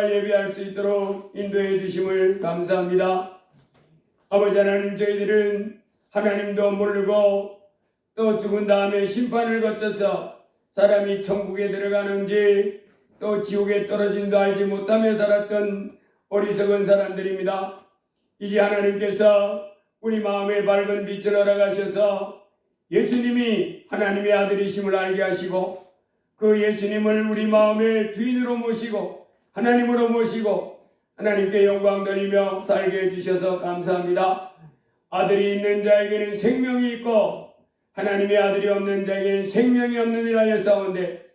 예배할 수 있도록 인도해 주심을 감사합니다. 아버지 하나님, 저희들은 하나님도 모르고 또 죽은 다음에 심판을 거쳐서 사람이 천국에 들어가는지 또 지옥에 떨어진도 알지 못하며 살았던 어리석은 사람들입니다. 이제 하나님께서 우리 마음에 밝은 빛을 허락하셔서 예수님이 하나님의 아들이심을 알게 하시고 그 예수님을 우리 마음의 주인으로 모시고 하나님으로 모시고 하나님께 영광 돌리며 살게 해주셔서 감사합니다. 아들이 있는 자에게는 생명이 있고 하나님의 아들이 없는 자에게는 생명이 없느니라 하였사온데,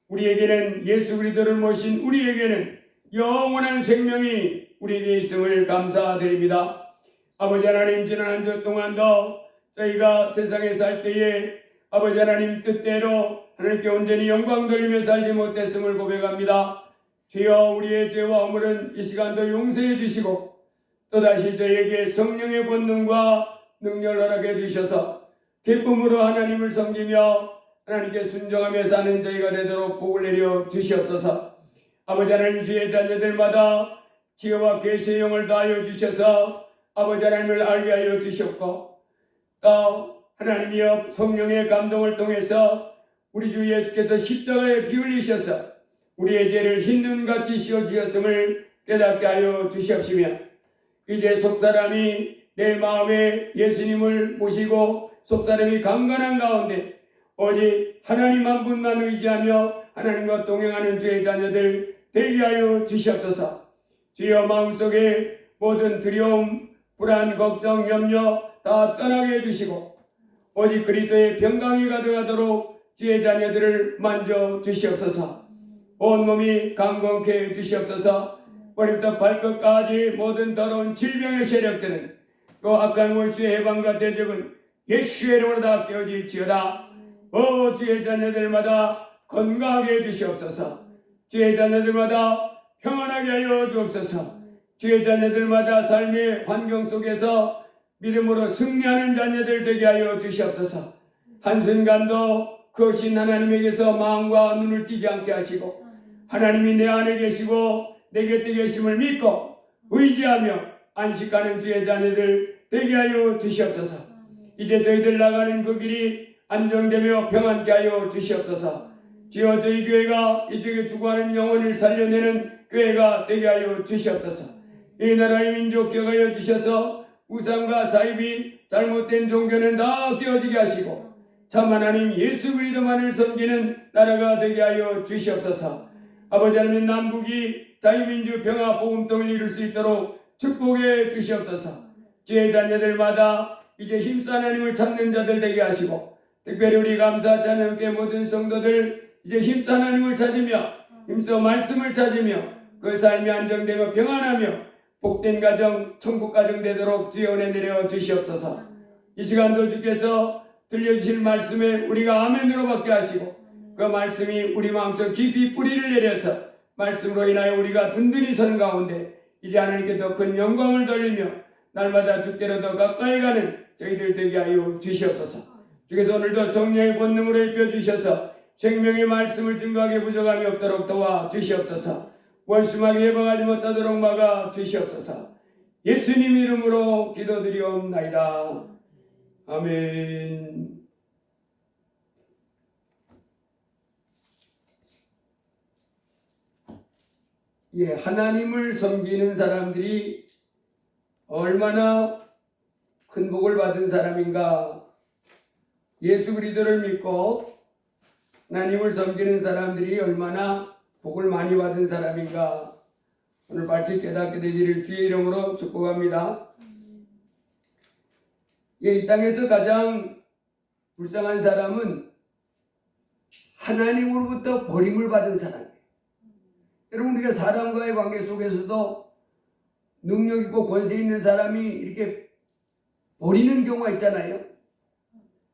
우리에게는 예수 그리스도를 모신 우리에게는 영원한 생명이 우리에게 있음을 감사드립니다. 아버지 하나님, 지난 한 주 동안도 저희가 세상에 살 때에 아버지 하나님 뜻대로 하나님께 온전히 영광 돌리며 살지 못했음을 고백합니다. 주여, 우리의 죄와 허물은 이 시간도 용서해 주시고 또다시 저희에게 성령의 권능과 능력을 허락해 주셔서 기쁨으로 하나님을 섬기며 하나님께 순종하며 사는 저희가 되도록 복을 내려 주시옵소서. 아버지 하나님, 주의 자녀들마다 지혜와 계시의 영을 더하여 주셔서 아버지 하나님을 알게 하여 주셨고, 또 하나님이여 성령의 감동을 통해서 우리 주 예수께서 십자가에 피 흘리셔서 우리의 죄를 흰 눈같이 씌워주셨음을 깨닫게 하여 주시옵시며, 이제 속사람이 내 마음에 예수님을 모시고 속사람이 강건한 가운데 오직 하나님 한 분만 의지하며 하나님과 동행하는 주의 자녀들 되게 하여 주시옵소서. 주여, 마음속에 모든 두려움, 불안, 걱정, 염려 다 떠나게 해주시고 오직 그리스도의 평강이 가득하도록 주의 자녀들을 만져 주시옵소서. 온몸이 강건케 해 주시옵소서. 머리부터 발끝까지 모든 더러운 질병의 세력들은 그 악한 원수의 해방과 대적은 예수의 이름으로 다 깨어질지어다. 주의 자녀들마다 건강하게 해 주시옵소서. 주의 자녀들마다 평안하게 하여 주옵소서. 주의 자녀들마다 삶의 환경 속에서 믿음으로 승리하는 자녀들 되게 하여 주시옵소서. 한순간도 그 신 하나님에게서 마음과 눈을 띄지 않게 하시고 하나님이 내 안에 계시고 내 곁에 계심을 믿고 의지하며 안식하는 주의 자녀들 되게 하여 주시옵소서. 이제 저희들 나가는 그 길이 안정되며 평안케 하여 주시옵소서. 주여, 저희 교회가 이쪽에 죽어가는 영혼을 살려내는 교회가 되게 하여 주시옵소서. 이 나라의 민족 격하여 주셔서 우상과 사입이 잘못된 종교는 다 깨어지게 하시고 참 하나님 예수 그리스도만을 섬기는 나라가 되게 하여 주시옵소서. 아버지 하나님, 남북이 자유민주 평화 복음통을 이룰 수 있도록 축복해 주시옵소서. 주의 자녀들마다 이제 힘써 하나님을 찾는 자들 되게 하시고, 특별히 우리 감사 찬양교회 모든 성도들 이제 힘써 하나님을 찾으며 힘써 말씀을 찾으며 그 삶이 안정되고 평안하며 복된 가정, 천국 가정 되도록 주여 은혜 내려 주시옵소서. 이 시간도 주께서 들려주실 말씀에 우리가 아멘으로 받게 하시고 그 말씀이 우리 마음속 깊이 뿌리를 내려서 말씀으로 인하여 우리가 든든히 서는 가운데 이제 하나님께 더 큰 영광을 돌리며 날마다 주께로 더 가까이 가는 저희들 되게 하여 주시옵소서. 주께서 오늘도 성령의 권능으로 입혀주셔서 생명의 말씀을 증거하게 부족함이 없도록 도와주시옵소서. 원수마귀 예방하지 못하도록 막아 주시옵소서. 예수님 이름으로 기도드리옵나이다. 아멘. 하나님을 섬기는 사람들이 얼마나 큰 복을 받은 사람인가. 예수 그리스도를 믿고 하나님을 섬기는 사람들이 얼마나 복을 많이 받은 사람인가. 오늘 밝히 깨닫게 되기를 주의 이름으로 축복합니다. 이 땅에서 가장 불쌍한 사람은 하나님으로부터 버림을 받은 사람이에요. 여러분, 우리가 사람과의 관계 속에서도 능력 있고 권세 있는 사람이 이렇게 버리는 경우가 있잖아요.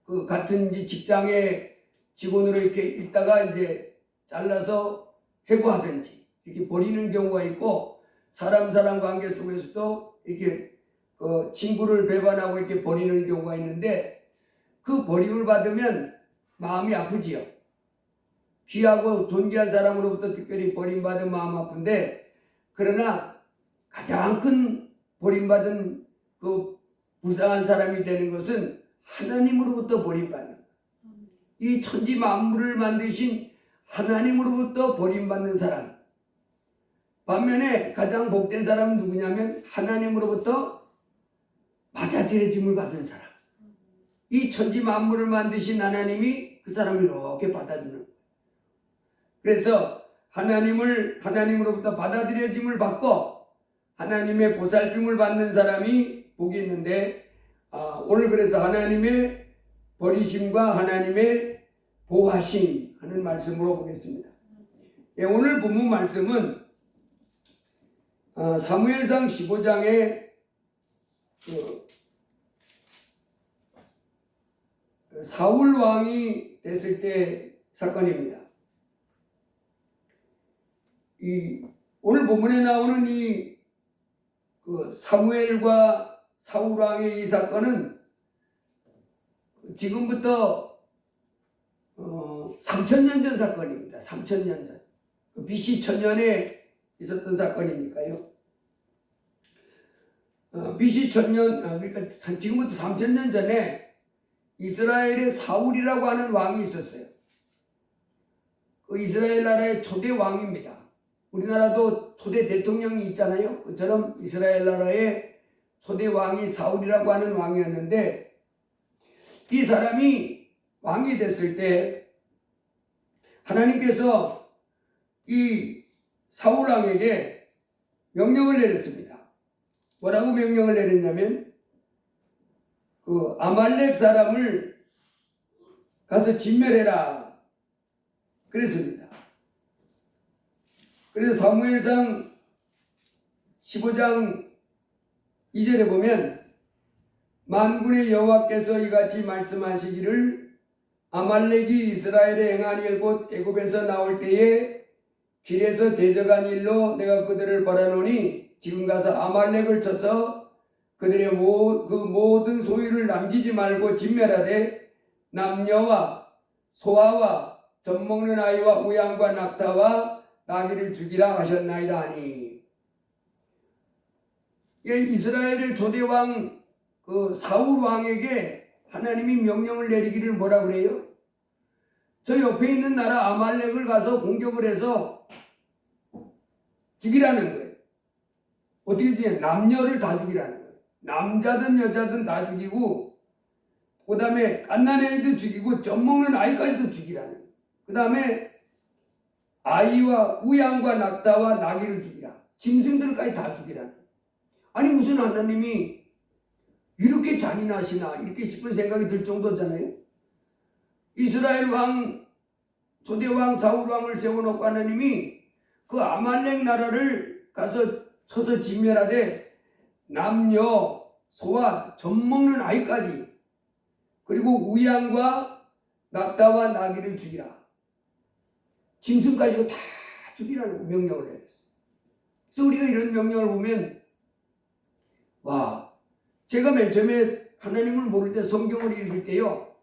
그 같은 직장의 직원으로 이렇게 있다가 이제 잘라서 해고하든지 이렇게 버리는 경우가 있고, 사람 관계 속에서도 이렇게 그 친구를 배반하고 이렇게 버리는 경우가 있는데, 그 버림을 받으면 마음이 아프지요. 귀하고 존귀한 사람으로부터 특별히 버림받은 마음 아픈데, 그러나 가장 큰 버림받은 그 불쌍한 사람이 되는 것은 하나님으로부터 버림받는, 이 천지 만물을 만드신 하나님으로부터 버림받는 사람. 반면에 가장 복된 사람은 누구냐면 하나님으로부터 맞아들여짐을 받은 사람. 이 천지 만물을 만드신 하나님이 그 사람을 이렇게 받아주는 거예요. 그래서 하나님으로부터 받아들여짐을 받고 하나님의 보살핌을 받는 사람이 복이 있는데, 오늘 그래서 하나님의 버리심과 하나님의 보호하심 하는 말씀으로 보겠습니다. 예, 오늘 본문 말씀은 사무엘상 15장에 사울 왕이 됐을 때 사건입니다. 오늘 본문에 나오는 사무엘과 사울 왕의 이 사건은 지금부터 3000년 전 사건입니다. 3000년 전. BC 1000년에 있었던 사건이니까요. BC 1000년, 그러니까 지금부터 3000년 전에 이스라엘에 사울이라고 하는 왕이 있었어요. 그 이스라엘 나라의 초대 왕입니다. 우리나라도 초대 대통령이 있잖아요. 그처럼 이스라엘 나라의 초대 왕이 사울이라고 하는 왕이었는데, 이 사람이 왕이 됐을 때 하나님께서 이 사울 왕에게 명령을 내렸습니다. 뭐라고 명령을 내렸냐면 그 아말렉 사람을 가서 진멸해라 그랬습니다. 그래서 사무엘상 15장 2절에 보면 만군의 여호와께서 이같이 말씀하시기를 아말렉이 이스라엘에 행한 일 곧 애굽에서 나올 때에 길에서 대적한 일로 내가 그들을 벌하노니 지금 가서 아말렉을 쳐서 그들의 그 모든 소유를 남기지 말고 진멸하되 남녀와 소아와 젖먹는 아이와 우양과 낙타와 나귀를 죽이라 하셨나이다 하니, 이스라엘의 초대왕 그 사울 왕에게 하나님이 명령을 내리기를 뭐라 그래요? 저 옆에 있는 나라 아말렉을 가서 공격을 해서 죽이라는 거예요. 어떻게 되냐? 남녀를 다 죽이라는 거예요. 남자든 여자든 다 죽이고, 그 다음에 갓난아이도 죽이고 젖먹는 아이까지도 죽이라는 거예요. 그 다음에 아이와 우양과 낙타와 나귀를 죽이라. 짐승들까지 다 죽이라는 거예요. 아니 무슨 하나님이 이렇게 잔인하시나 이렇게 싶은 생각이 들 정도잖아요. 이스라엘 왕 초대왕 사울 왕을 세워놓고 하나님이 그 아말렉 나라를 가서 쳐서 진멸하되 남녀 소와 젖먹는 아이까지 그리고 우양과 낙타와 나귀를 죽이라. 짐승까지도 다 죽이라고 명령을 내렸어요. 그래서 우리가 이런 명령을 보면 와, 제가 맨 처음에 하나님을 모를 때 성경을 읽을 때요,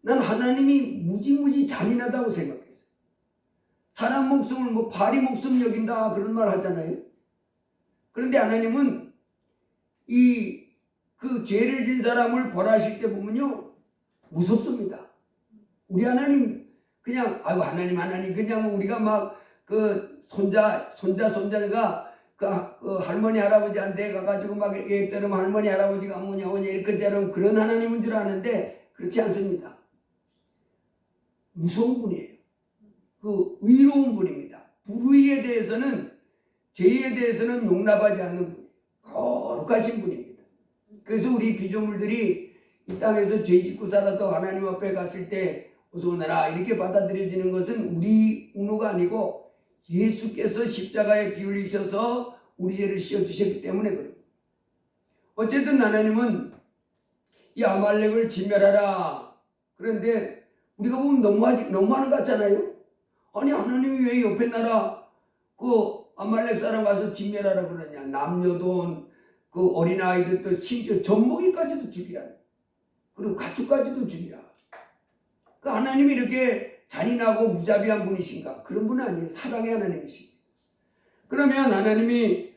난 하나님이 무지무지 잔인하다고 생각했어요. 사람 목숨을 뭐 파리 목숨 여긴다 그런 말 하잖아요. 그런데 하나님은 그 죄를 진 사람을 벌하실 때 보면요 무섭습니다. 우리 하나님 그냥 하나님 그냥 우리가 막 그 손자가 그 할머니 할아버지한테 가가지고 막 얘기하면 할머니 할아버지가 뭐냐 이렇게처럼 그런 하나님인 줄 아는데 그렇지 않습니다. 무서운 분이에요. 그 의로운 분입니다. 불의에 대해서는, 죄에 대해서는 용납하지 않는 분이에요. 거룩하신 분입니다. 그래서 우리 피조물들이 이 땅에서 죄 짓고 살아도 하나님 앞에 갔을 때 어서 오너라 이렇게 받아들여지는 것은 우리 운우가 아니고 예수께서 십자가에 피 흘리셔서 우리 죄를 씌워주셨기 때문에 그래요. 어쨌든 하나님은 이 아말렉을 진멸하라. 그런데 우리가 보면 너무하는 것 같잖아요. 아니 하나님이 왜 옆에 나라 그 아말렉 사람 가서 진멸하라 그러냐. 남녀도 그 어린아이들도 심지어 젖먹이까지도 죽이라. 그리고 가축까지도 죽이라. 그 하나님이 이렇게 잔인하고 무자비한 분이신가? 그런 분은 아니에요. 사랑의 하나님이십니다. 그러면 하나님이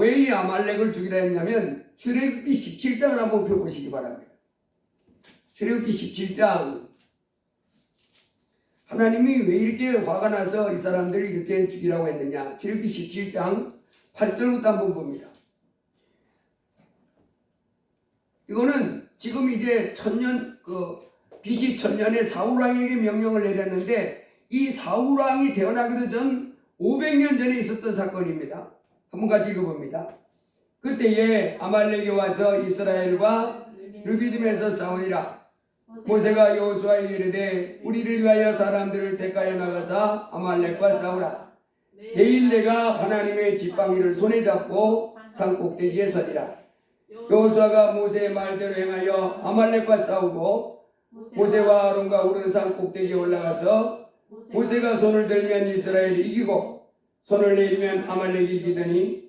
왜 이 아말렉을 죽이라 했냐면 출애굽기 17장을 한번 펴보시기 바랍니다. 출애굽기 17장 하나님이 왜 이렇게 화가 나서 이 사람들을 이렇게 죽이라고 했느냐. 출애굽기 17장 8절부터 한번 봅니다. 이거는 지금 이제 BC 1000년에 사울왕에게 명령을 내렸는데 이 사울왕이 태어나기도 전 500년 전에 있었던 사건입니다. 한번 같이 읽어봅니다. 그때에 아말렉이 와서 이스라엘과 르비딤에서 싸우니라. 모세가 여호수아에게 이르되 우리를 위하여 사람들을 택하여 나가사 아말렉과 싸우라. 내일 내가 하나님의 지팡이를 손에 잡고 산 꼭대기에 서리라. 여호수아가 모세의 말대로 행하여 아말렉과 싸우고 모세와 아론과 우른 산 꼭대기에 올라가서 모세가 손을 들면 이스라엘이 이기고 손을 내리면 아말렉이 이기더니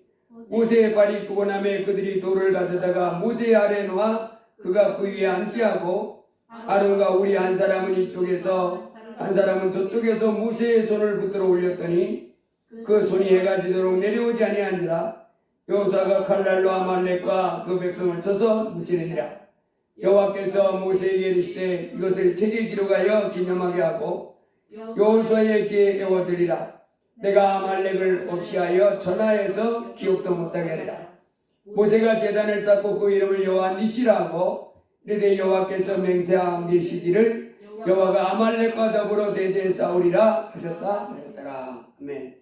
모세의 발이 푸근함에 그들이 돌을 가져다가 모세의 아래 놓아 그가 그 위에 앉게 하고 아론과 우리 한 사람은 이쪽에서 한 사람은 저쪽에서 모세의 손을 붙들어 올렸더니 그 손이 해가 지도록 내려오지 아니한지라. 여호수아가 칼날로 아말렉과 그 백성을 쳐서 무찌르니라. 여호와께서 모세에게 이르시되 이것을 책에 기록하여 기념하게 하고 여호수아의 귀에 외워드리라. 내가 아말렉을 없이하여 전하에서 기억도 못하게 하리라. 모세가 제단을 쌓고 그 이름을 여호와 니시라 하고 이르되 여호와께서 맹세하시기를 여호와가 아말렉과 더불어 대대에 싸우리라 하셨더라. 아멘.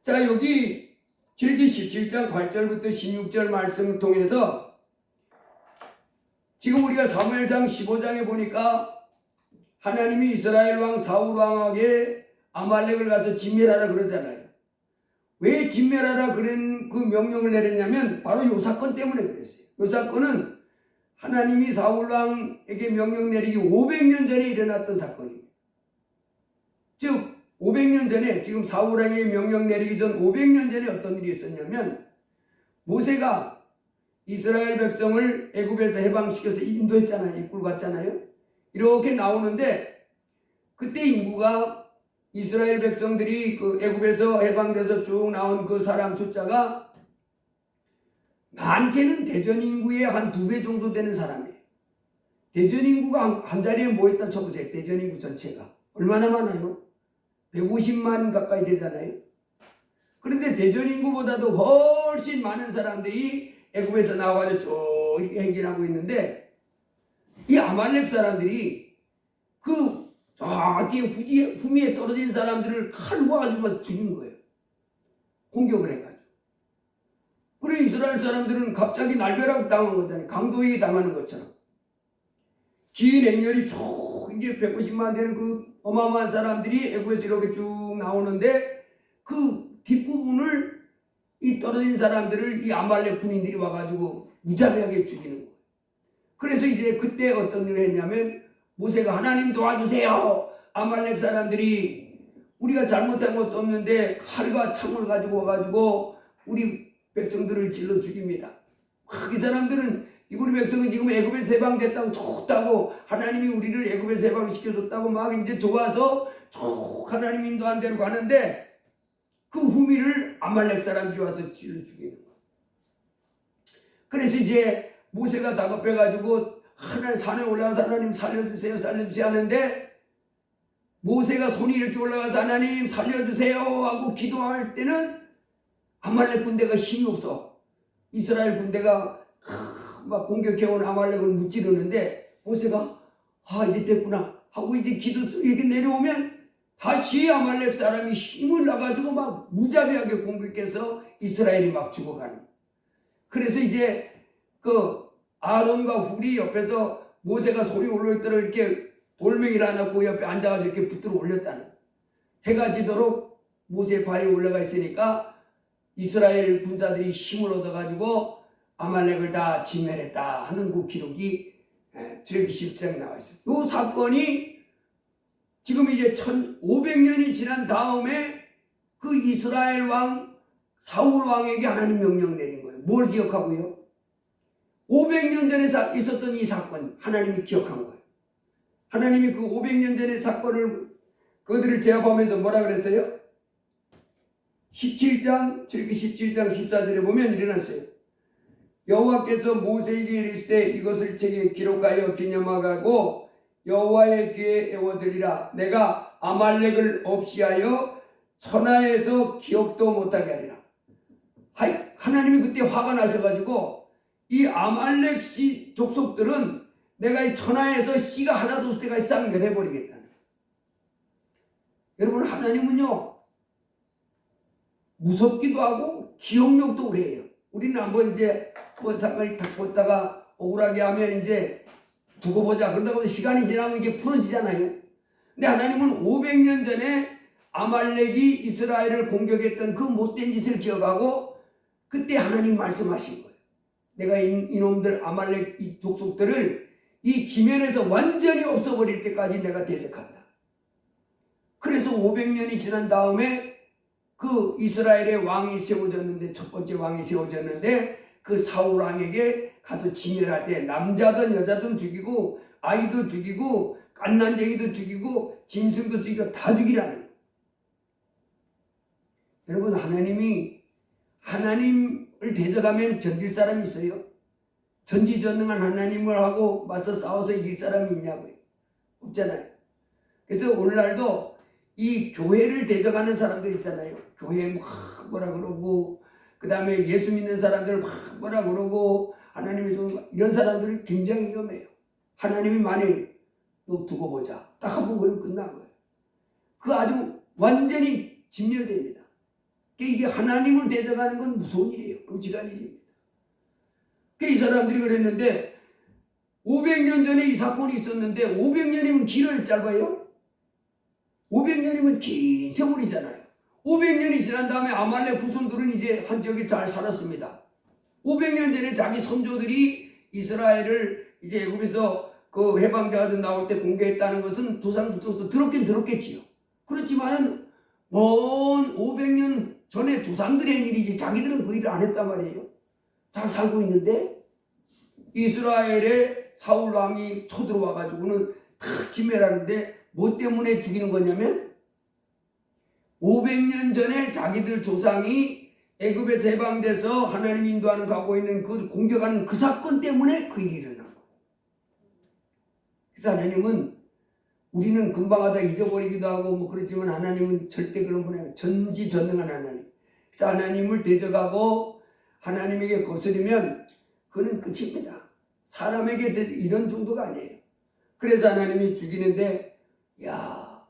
자, 여기 출애굽기 17장 8절부터 16절 말씀을 통해서 지금 우리가 사무엘상 15장에 보니까 하나님이 이스라엘 왕 사울 왕에게 아말렉을 가서 진멸하라 그러잖아요. 왜 진멸하라 그런 그 명령을 내렸냐면 바로 요 사건 때문에 그랬어요. 요 사건은 하나님이 사울 왕에게 명령 내리기 500년 전에 일어났던 사건입니다. 즉 500년 전에 지금 사울 왕에게 명령 내리기 전 500년 전에 어떤 일이 있었냐면 모세가 이스라엘 백성을 애굽에서 해방시켜서 인도했잖아요. 이끌고 갔잖아요. 이렇게 나오는데 그때 인구가 이스라엘 백성들이 그 애굽에서 해방돼서 쭉 나온 그 사람 숫자가 많게는 대전 인구의 한 2배 정도 되는 사람이에요. 대전 인구가 한 자리에 모였다 쳐보세요. 대전 인구 전체가 얼마나 많아요? 150만 가까이 되잖아요. 그런데 대전 인구보다도 훨씬 많은 사람들이 애굽에서 나와서 쭉 행진하고 있는데 이 아말렉 사람들이 뒤에 후미에 떨어진 사람들을 칼 모아가지고 죽인 거예요. 공격을 해가지고. 그래 이스라엘 사람들은 갑자기 날벼락 당한 거잖아요. 강도에게 당하는 것처럼. 긴 행렬이 쭉 이제 150만 되는 그 어마어마한 사람들이 애굽에서 이렇게 쭉 나오는데 그 뒷부분을 이 떨어진 사람들을 이 아말렉 군인들이 와가지고 무자비하게 죽이는 거예요. 그래서 이제 그때 어떤 일을 했냐면 모세가 하나님 도와주세요. 아말렉 사람들이 우리가 잘못한 것도 없는데 칼과 창을 가지고 와가지고 우리 백성들을 질러 죽입니다. 이 사람들은 우리 백성은 지금 애굽에서 해방됐다고 좋다고 하나님이 우리를 애굽에서 해방시켜줬다고 막 이제 좋아서 쭉 하나님 인도한 대로 가는데 그 후미를 아말렉 사람들이 와서 질러 죽이는 거예요. 그래서 이제 모세가 다급해가지고 하나님 산에 올라가서 하나님 살려주세요 하는데 모세가 손이 이렇게 올라가서 하나님 살려주세요 하고 기도할 때는 아말렉 군대가 힘이 없어. 이스라엘 군대가 막 공격해온 아말렉을 무찌르는데 모세가 이제 됐구나 하고 이제 기도 이렇게 내려오면 다시 아말렉 사람이 힘을 나가지고 막 무자비하게 공격해서 이스라엘이 막 죽어가는. 그래서 이제 그 아론과 훌이 옆에서 모세가 손이 올라있도록 이렇게 돌멩이를 하나 그 옆에 앉아가지고 이렇게 붙들어 올렸다는. 해가 지도록 모세 바위에 올라가 있으니까 이스라엘 군사들이 힘을 얻어가지고 아말렉을 다 진멸했다 하는 그 기록이 출애굽기 10장에 나와 있어요. 이 사건이 지금 이제 1500년이 지난 다음에 그 이스라엘 왕 사울 왕에게 하나님 명령 내린 거예요. 뭘 기억하고요? 500년 전에 있었던 이 사건 하나님이 기억한 거예요. 하나님이 그 500년 전의 사건을 그들을 제압하면서 뭐라 그랬어요? 17장 14절에 보면 일어났어요. 여호와께서 모세에게 이르시되 이것을 책에 기록하여 기념하고 여호와의 귀에 애워드리라. 내가 아말렉을 없이하여 천하에서 기억도 못하게 하리라. 하나님이 그때 화가 나셔가지고 이 아말렉 씨 족속들은 내가 이 천하에서 씨가 하나도 없을 때까지 싹 멸해버리겠다는. 여러분, 하나님은요 무섭기도 하고 기억력도 오래해요. 우리는 한번 이제 뭐 잠깐 딱 보다가 억울하게 하면 이제 두고 보자 그런다고 시간이 지나면 이게 풀어지잖아요. 근데 하나님은 500년 전에 아말렉이 이스라엘을 공격했던 그 못된 짓을 기억하고 그때 하나님 말씀하신 거예요. 내가 이놈들 아말렉 이 족속들을 이 지면에서 완전히 없어버릴 때까지 내가 대적한다. 그래서 500년이 지난 다음에 그 이스라엘의 왕이 세워졌는데, 첫 번째 왕이 세워졌는데 그 사울 왕에게 가서 진멸할 때 남자든 여자든 죽이고 아이도 죽이고 갓난쟁이도 죽이고 짐승도 죽이고 다 죽이라는. 여러분, 하나님을 대적하면 견딜 사람이 있어요? 전지전능한 하나님을 하고 맞서 싸워서 이길 사람이 있냐고요? 없잖아요. 그래서 오늘날도 이 교회를 대적하는 사람들 있잖아요. 교회 막 뭐라 그러고 그 다음에 예수 믿는 사람들 막 뭐라 그러고 하나님의 좀 이런 사람들이 굉장히 위험해요. 하나님이 만일 너 두고 보자 딱 한 번 그러면 끝난 거예요. 그 아주 완전히 진멸됩니다. 이게 하나님을 대적하는 건 무서운 일이에요. 끔찍한 일입니다. 이 사람들이 그랬는데 500년 전에 이 사건이 있었는데 500년이면 길어요, 짧아요? 500년이면 긴 세월이잖아요. 500년이 지난 다음에 아말렉 후손들은 이제 한 지역에 잘 살았습니다. 500년 전에 자기 선조들이 이스라엘을 이제 애굽에서 그 해방자들 나올 때 공개했다는 것은 조상부터 들었긴 들었겠지요. 그렇지만 먼 500년 전에 조상들의 일이지 자기들은 그 일을 안 했단 말이에요. 잘 살고 있는데 이스라엘의 사울 왕이 쳐들어와 가지고는 다 진멸하는데 뭐 때문에 죽이는 거냐면 500년 전에 자기들 조상이 애굽에서 해방돼서 하나님 인도하는 가고 있는 그 공격하는 그 사건 때문에 그 일이 일어난 거예요. 그래서 하나님은 우리는 금방 하다 잊어버리기도 하고 뭐 그렇지만 하나님은 절대 그런 분 아니에요. 전지전능한 하나님. 그래서 하나님을 대적하고 하나님에게 거스르면 그는 끝입니다. 사람에게 이런 정도가 아니에요. 그래서 하나님이 죽이는데 야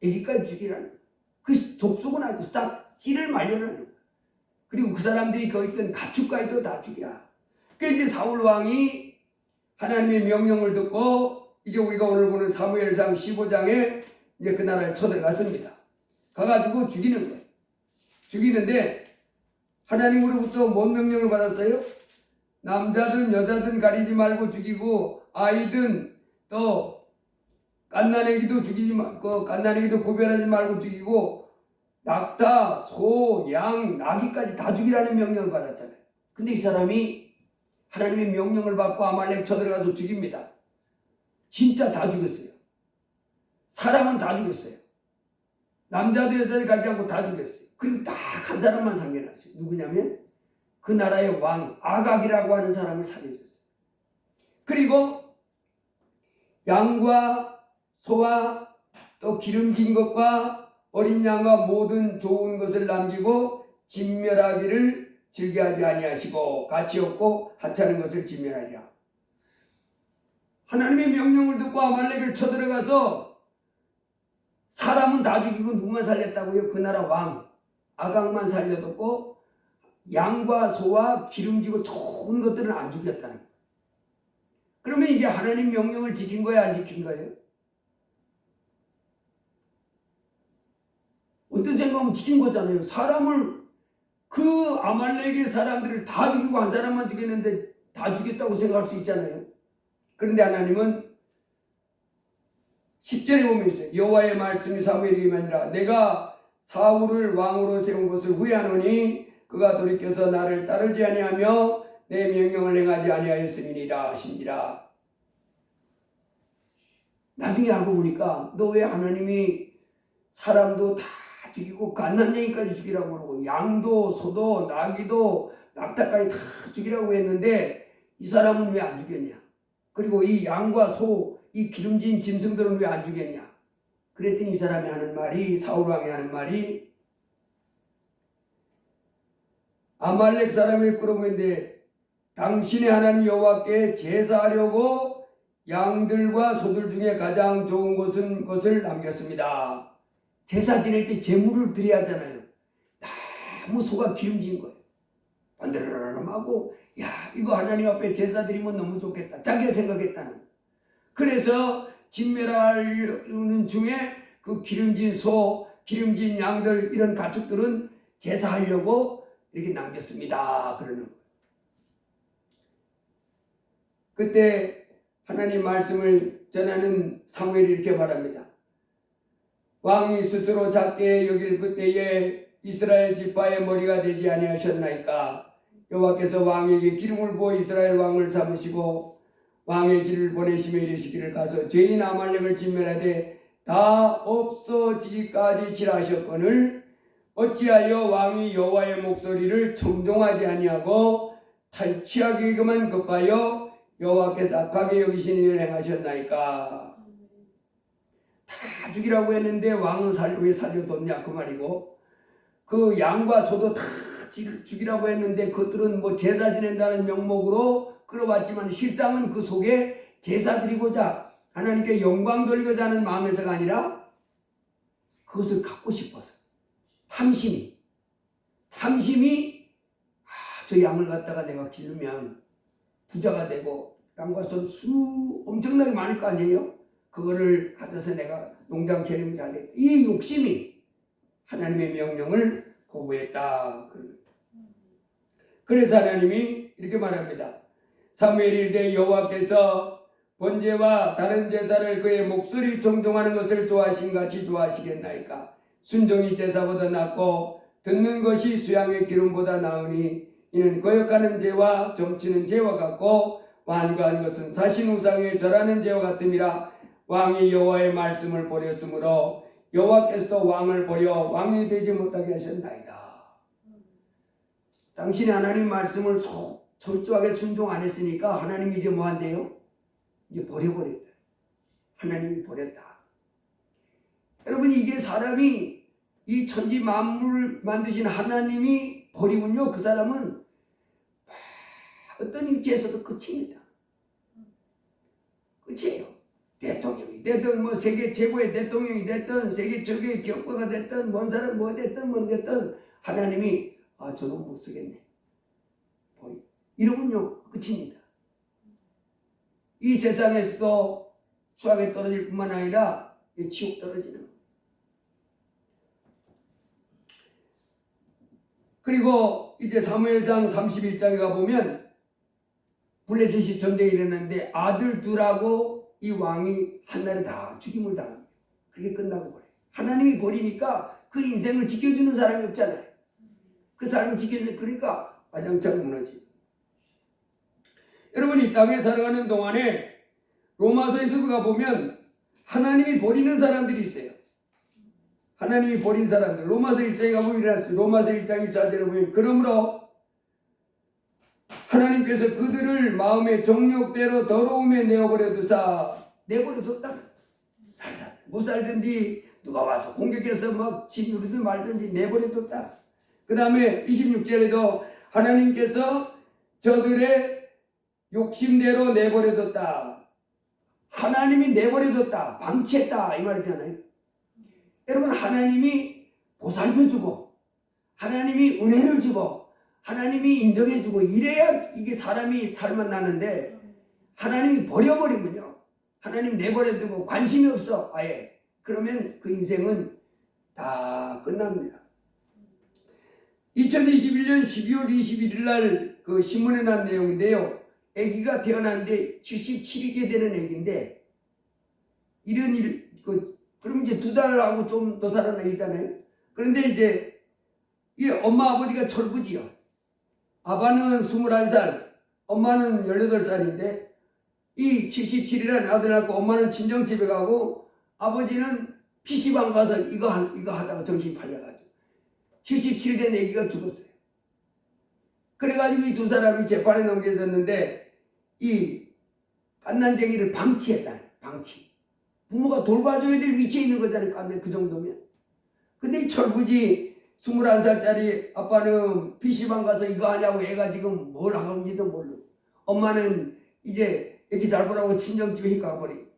애기까지 죽이라는 그 족속은 아주 싹 씨를 말려라는 거예요. 그리고 그 사람들이 거기 있던 가축까지도 다 죽이라. 그러니까 이제 사울 왕이 하나님의 명령을 듣고 이제 우리가 오늘 보는 사무엘상 15장에 이제 그 나라를 쳐들어갔습니다. 가가지고 죽이는 거예요. 죽이는데 하나님으로부터 뭔 명령을 받았어요? 남자든 여자든 가리지 말고 죽이고 아이든 또 갓난아기도 갓난아기도 구별하지 말고 죽이고 낙타, 소, 양, 나귀까지 다 죽이라는 명령을 받았잖아요. 근데 이 사람이 하나님의 명령을 받고 아말렉 쳐들어가서 죽입니다. 진짜 다 죽였어요. 사람은 다 죽였어요. 남자도 여자도 가리지 않고 다 죽였어요. 그리고 딱 한 사람만 살려놨어요. 누구냐면 그 나라의 왕 아각이라고 하는 사람을 살려줬어요. 그리고 양과 소와 또 기름진 것과 어린 양과 모든 좋은 것을 남기고 진멸하기를 즐겨하지 아니하시고 가치 없고 하찮은 것을 진멸하리라. 하나님의 명령을 듣고 아말렉을 쳐들어가서 사람은 다 죽이고 누구만 살렸다고요? 그 나라 왕 아각만 살려뒀고 양과 소와 기름지고 좋은 것들은 안 죽였다는 거예요. 그러면 이게 하나님 명령을 지킨 거예요? 안 지킨 거예요? 어떤 생각하면 지킨 거잖아요. 사람을 그 아말렉의 사람들을 다 죽이고 한 사람만 죽였는데 다 죽였다고 생각할 수 있잖아요. 그런데 하나님은 10절에 보면 있어요. 여호와의 말씀이 사무엘에게 아니라 내가 사울을 왕으로 세운 것을 후회하노니 그가 돌이켜서 나를 따르지 아니하며 내 명령을 행하지 아니하였음이니라 하시니라. 나중에 알고 보니까 너 왜 하나님이 사람도 다 죽이고 갓난쟁이까지 죽이라고 그러고 양도 소도 나귀도 낙타까지 다 죽이라고 했는데 이 사람은 왜 안 죽였냐? 그리고 이 양과 소, 이 기름진 짐승들은 왜 안 죽였냐? 그랬더니 이 사람이 하는 말이, 사울왕이 하는 말이, 아말렉 사람이 그러고 있는데 당신의 하나님 여호와께 제사하려고 양들과 소들 중에 가장 좋은 것을 남겼습니다. 제사 지낼 때 제물을 드려야 하잖아요. 너무 소가 기름진 거예요. 반드르르르하고 야 이거 하나님 앞에 제사 드리면 너무 좋겠다. 자기가 생각했다는. 그래서 진멸하는 중에 그 기름진 소, 기름진 양들 이런 가축들은 제사하려고 이렇게 남겼습니다. 그러는 거예요. 그때 하나님 말씀을 전하는 사무엘이 이렇게 말합니다. 왕이 스스로 작게 여길 그때에 이스라엘 지파의 머리가 되지 아니하셨나이까. 여호와께서 왕에게 기름을 부어 이스라엘 왕을 삼으시고 왕의 길을 보내시며 이르시기를 가서 죄인 아말렉을 진멸하되 다 없어지기까지 칠하셨거늘 어찌하여 왕이 여호와의 목소리를 청종하지 아니하고 탈취하기에만 급하여 여호와께서 악하게 여기시는 일을 행하셨나이까. 다 죽이라고 했는데 왕은 왜 살려뒀냐 그 말이고, 그 양과 소도 다 죽이라고 했는데 그것들은 뭐 제사 지낸다는 명목으로 끌어왔지만 실상은 그 속에 제사 드리고자 하나님께 영광 돌리고자 하는 마음에서가 아니라 그것을 갖고 싶어서 탐심이 저 양을 갖다가 내가 기르면 부자가 되고 양과 소 엄청나게 많을 거 아니에요. 그거를 가져서 내가 농장 재림을 잘했다. 이 욕심이 하나님의 명령을 거부했다. 그래서 하나님이 이렇게 말합니다. 사무엘이 이르되 여호와께서 번제와 다른 제사를 그의 목소리 청종하는 것을 좋아하신 같이 좋아하시겠나이까. 순종이 제사보다 낫고 듣는 것이 수양의 기름보다 나으니 이는 거역하는 죄와 점치는 죄와 같고 완고한 것은 사신 우상에 절하는 죄와 같음이라. 왕이 여호와의 말씀을 버렸으므로 여호와께서도 왕을 버려 왕이 되지 못하게 하셨나이다. 당신이 하나님 말씀을 철저하게 순종 안 했으니까 하나님이 이제 뭐 한대요? 이제 버려버렸다. 하나님이 버렸다. 여러분, 이게 사람이 이 천지 만물을 만드신 하나님이 버리군요. 그 사람은 어떤 입지에서도 끝입니다. 끝이에요. 대통령이 됐든 뭐 세계 최고의 대통령이 됐든 세계 최고의 기업가가 됐든 뭔 사람 뭐 됐든 하나님이 저놈 못 쓰겠네. 이러군요. 끝입니다. 이 세상에서도 수학에 떨어질 뿐만 아니라 지옥 떨어지는. 그리고 이제 사무엘상 31장에 가보면 블레셋이 전쟁이 일어났는데 아들 둘하고 이 왕이 한날에 다 죽임을 당합니다. 그게 끝나고 버려요. 하나님이 버리니까 그 인생을 지켜주는 사람이 없잖아요. 그 사람을 지켜주는, 그러니까 와장창 무너지. 여러분, 이 땅에 살아가는 동안에 로마서에서 가보면 하나님이 버리는 사람들이 있어요. 하나님이 버린 사람들. 로마서 1장에 가보면 이랬어요. 로마서 1장 2절에 보면 그러므로 하나님께서 그들을 마음의 정욕대로 더러움에 내버려뒀다. 못 살든지 누가 와서 공격해서 막 짓누르든 말든지 내버려뒀다. 그 다음에 26절에도 하나님께서 저들의 욕심대로 내버려뒀다. 하나님이 내버려뒀다. 방치했다. 이 말이잖아요. 여러분, 하나님이 보살펴주고 하나님이 은혜를 주고 하나님이 인정해주고 이래야 이게 사람이 살만 나는데 하나님이 버려버리면요. 하나님 내버려두고 관심이 없어 아예. 그러면 그 인생은 다 끝납니다. 2021년 12월 21일 날 그 신문에 난 내용인데요. 아기가 태어났는데 77일째 되는 아기인데 이런 일, 그럼 이제 2달하고 좀 더 살아난 아기잖아요. 그런데 이제 이 엄마 아버지가 철부지요. 아빠는 21살, 엄마는 18살인데 이 77이라는 아들 낳고 엄마는 친정집에 가고 아버지는 PC방 가서 이거 하다가 정신이 팔려가지고 77된 애기가 죽었어요. 그래가지고 이 두 사람이 재판에 넘겨졌는데 이 갓난쟁이를 방치했다. 방치. 부모가 돌봐줘야 될 위치에 있는 거잖아요. 갓난 그 정도면. 근데 이 철부지 21살짜리 아빠는 PC방 가서 이거 하냐고 애가 지금 뭘 하는지도 모르고 엄마는 이제 애기 잘 보라고 친정집에 가버리고.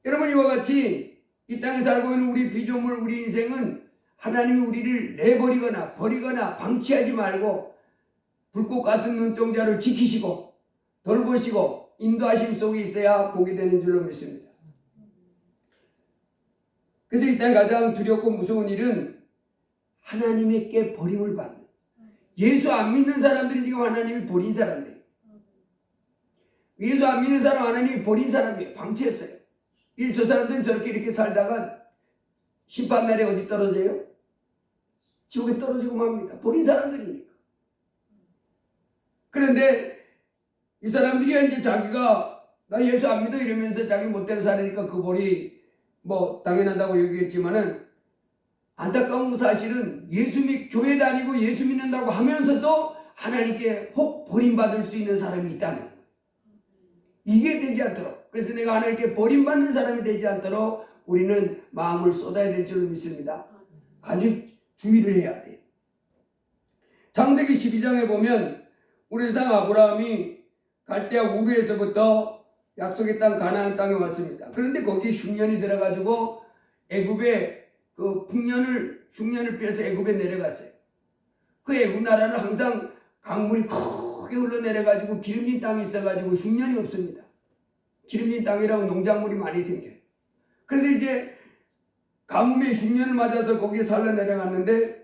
여러분 이와 같이 이 땅에 살고 있는 우리 피조물 우리 인생은 하나님이 우리를 내버리거나 버리거나 방치하지 말고 불꽃 같은 눈동자로 지키시고 돌보시고 인도하심 속에 있어야 보게 되는 줄로 믿습니다. 그래서 이 땅에 가장 두렵고 무서운 일은 하나님에게 버림을 받는, 예수 안 믿는 사람들이 지금 하나님이 버린 사람들이에요. 예수 안 믿는 사람 하나님이 버린 사람이에요. 방치했어요. 저 사람들은 저렇게 이렇게 살다가 심판날에 어디 떨어져요? 지옥에 떨어지고 맙니다. 버린 사람들이니까. 그런데 이 사람들이 이제 자기가 나 예수 안 믿어 이러면서 자기 멋대로 살으니까 그 벌이 뭐 당연하다고 얘기했지만은 안타까운 사실은 교회 다니고 예수 믿는다고 하면서도 하나님께 혹 버림받을 수 있는 사람이 있다는 거예요. 이게 되지 않도록, 그래서 내가 하나님께 버림받는 사람이 되지 않도록 우리는 마음을 쏟아야 될 줄로 믿습니다. 아주 주의를 해야 돼요. 창세기 12장에 보면 우리 조상 아브라함이 갈대아 우르에서부터 약속의 땅 가나안 땅에 왔습니다. 그런데 거기에 흉년이 들어가지고 애굽에 그 흉년을 빼서 애굽에 내려갔어요. 그 애굽 나라는 항상 강물이 크게 흘러내려가지고 기름진 땅이 있어가지고 흉년이 없습니다. 기름진 땅이라고 농작물이 많이 생겨요. 그래서 이제 가뭄의 흉년을 맞아서 거기에 살러 내려갔는데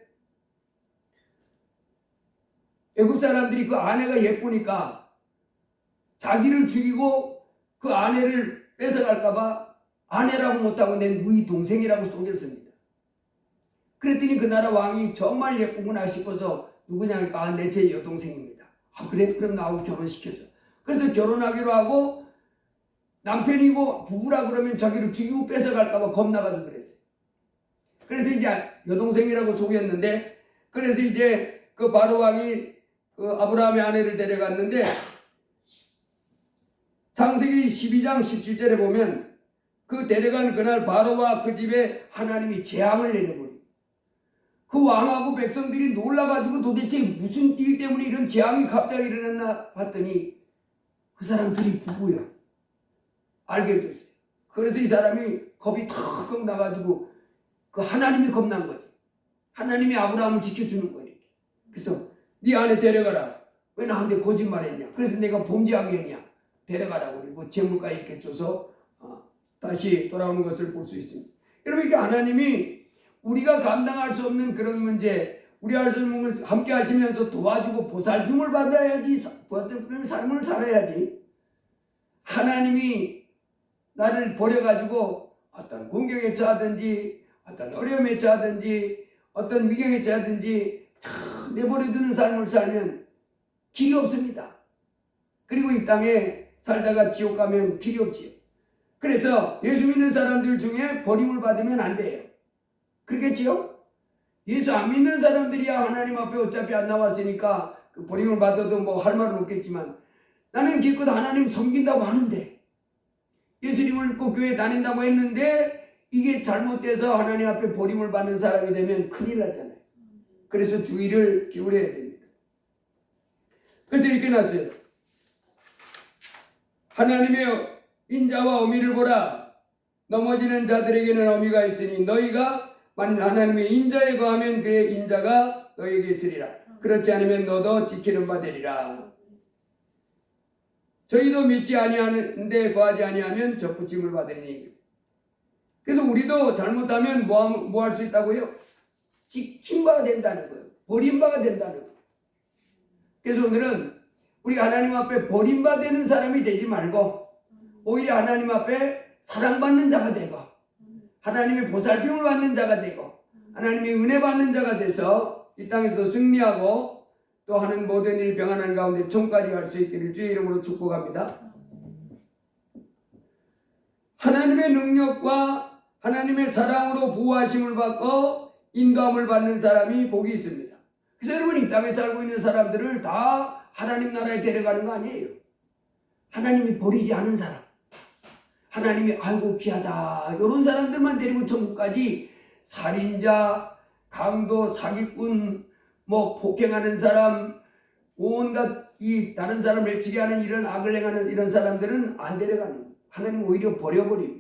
애굽 사람들이 그 아내가 예쁘니까 자기를 죽이고 그 아내를 뺏어갈까봐 아내라고 못하고 내 누이 동생이라고 속였습니다. 그랬더니 그 나라 왕이 정말 예쁘구나 싶어서 누구냐니까 내 제 여동생입니다. 아 그래? 그럼 나하고 결혼시켜줘. 그래서 결혼하기로 하고 남편이고 부부라 그러면 자기를 죽이고 뺏어갈까봐 겁나가지고 그랬어요. 그래서 이제 여동생이라고 속였는데, 그래서 이제 그 바로 왕이 그 아브라함의 아내를 데려갔는데 창세기 12장 17절에 보면 그 데려간 그날 바로와 그 집에 하나님이 재앙을 내려버려요. 그 왕하고 백성들이 놀라가지고 도대체 무슨 일 때문에 이런 재앙이 갑자기 일어났나 봤더니 그 사람들이 부부야. 알게 됐어요. 그래서 이 사람이 겁이 턱 나가지고 그 하나님이 겁난 거지. 하나님이 아브라함을 지켜주는 거예요. 그래서 네 아내 데려가라. 왜 나한테 거짓말했냐. 그래서 내가 범죄하게 했냐. 데려가라고 그리고 재물까지 이렇게 줘서 다시 돌아오는 것을 볼 수 있습니다. 여러분 이게 하나님이 우리가 감당할 수 없는 그런 문제, 우리 하나님을 함께 하시면서 도와주고 보살핌을 받아야지, 보살핌의 삶을 살아야지. 하나님이 나를 버려가지고 어떤 공경에 처하든지 어떤 어려움에 처하든지 어떤 위경에 처하든지 내버려두는 삶을 살면 길이 없습니다. 그리고 이 땅에 살다가 지옥 가면 길이 없지요. 그래서 예수 믿는 사람들 중에 버림을 받으면 안 돼요. 그렇겠지요? 예수 안 믿는 사람들이야 하나님 앞에 어차피 안 나왔으니까 그 버림을 받아도 뭐 할 말은 없겠지만, 나는 기껏 하나님 섬긴다고 하는데 예수님을 믿고 교회 다닌다고 했는데 이게 잘못돼서 하나님 앞에 버림을 받는 사람이 되면 큰일 나잖아요. 그래서 주의를 기울여야 됩니다. 그래서 이렇게 났어요. 하나님의 인자와 어미를 보라. 넘어지는 자들에게는 어미가 있으니 너희가 만일 하나님의 인자에 거하면 그의 인자가 너희에게 있으리라. 그렇지 않으면 너도 지키는 바 되리라. 저희도 믿지 아니하는데 거하지 아니하면 접붙임을 받으리니. 그래서 우리도 잘못하면 뭐 할 수 있다고요? 지킨 바가 된다는 거예요. 버린 바가 된다는 거예요. 그래서 오늘은 우리 하나님 앞에 버림받는 사람이 되지 말고 오히려 하나님 앞에 사랑받는 자가 되고 하나님의 보살핌을 받는 자가 되고 하나님의 은혜 받는 자가 돼서 이 땅에서 승리하고 또 하는 모든 일 평안한 가운데 천국까지 갈 수 있기를 주의 이름으로 축복합니다. 하나님 하나님의 능력과 하나님의 사랑으로 보호하심을 받고 인도함을 받는 사람이 복이 있습니다. 그래서 여러분 이 땅에 살고 있는 사람들을 다 하나님 나라에 데려가는 거 아니에요. 하나님이 버리지 않은 사람, 하나님이 아이고 귀하다 이런 사람들만 데리고 천국까지 살인자, 강도, 사기꾼, 폭행하는 사람, 온갖 이 다른 사람을 해치게 하는 이런 악을 행하는 이런 사람들은 안 데려가는 거예요. 하나님 오히려 버려버립니다.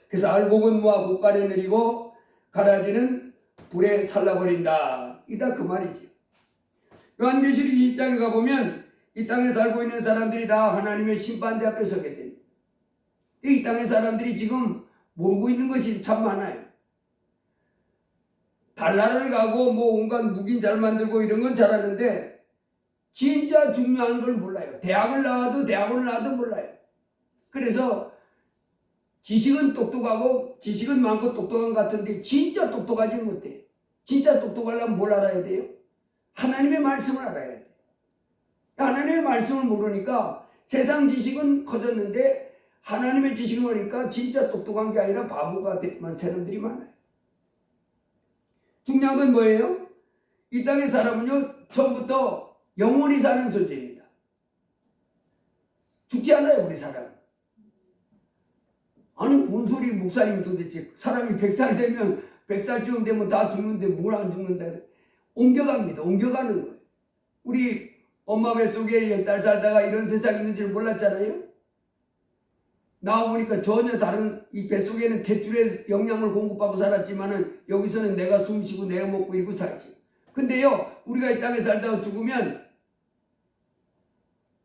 그래서 알곡은 모아 곳간에 내리고 가라지는 불에 살라버린다. 이다 그 말이지. 요한계시록 2장에 가보면 이 땅에 살고 있는 사람들이 다 하나님의 심판대 앞에 서게 됩니다. 이 땅의 사람들이 지금 모르고 있는 것이 참 많아요. 달나라를 가고 온갖 무기 잘 만들고 이런 건 잘하는데 진짜 중요한 걸 몰라요. 대학을 나와도 몰라요. 그래서 지식은 똑똑하고 지식은 많고 똑똑한 것 같은데 진짜 똑똑하지 못해. 진짜 똑똑하려면 뭘 알아야 돼요? 하나님의 말씀을 알아야 돼. 하나님의 말씀을 모르니까 세상 지식은 커졌는데 하나님의 지식을 모르니까 진짜 똑똑한 게 아니라 바보가 된 사람들이 많아요. 중요한 건 뭐예요? 이 땅의 사람은요 처음부터 영원히 사는 존재입니다. 죽지 않아요 우리 사람. 아니 뭔 소리 목사님 도대체 사람이 100살 되면 100살쯤 되면 다 죽는데 뭘 안 죽는다. 옮겨갑니다. 옮겨가는 거예요. 우리 엄마 뱃속에 10달 살다가 이런 세상이 있는 줄 몰랐잖아요. 나와보니까 전혀 다른 이 뱃속에는 탯줄의 영양을 공급하고 살았지만은 여기서는 내가 숨쉬고 내가 먹고 이러고 살지. 근데요 우리가 이 땅에 살다가 죽으면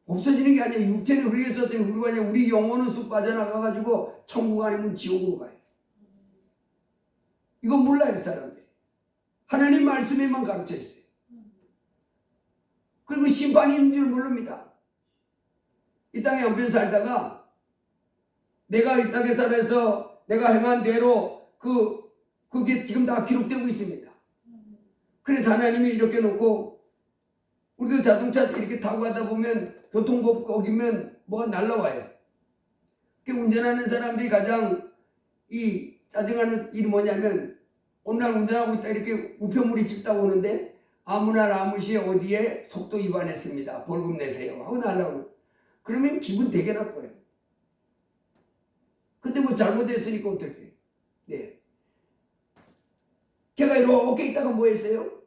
없어지는 게 아니에요. 육체는 흘려졌지는 흘리고 아니라 우리 영혼은 쑥 빠져나가가지고 천국 아니면 지옥으로 가요. 이건 몰라요 사람들이. 하나님 말씀에만 가르쳐 있어요. 그리고 심판이 있는 줄 모릅니다. 이 땅에 한편 살다가 내가 이 땅에 살아서 내가 행한 대로 그게 지금 다 기록되고 있습니다. 그래서 하나님이 이렇게 놓고 우리도 자동차 이렇게 타고 가다 보면 교통법 어기면 뭐가 날라와요. 운전하는 사람들이 가장 이 짜증하는 일이 뭐냐면 오늘 운전하고 있다 이렇게 우편물이 찍다고 오는데 아무나 아무 시에 어디에 속도 위반했습니다. 벌금 내세요 하고 날라오는. 그러면 기분 되게 나빠요. 근데 뭐 잘못했으니까 어떡해. 네. 걔가 이렇게 있다가 뭐 했어요?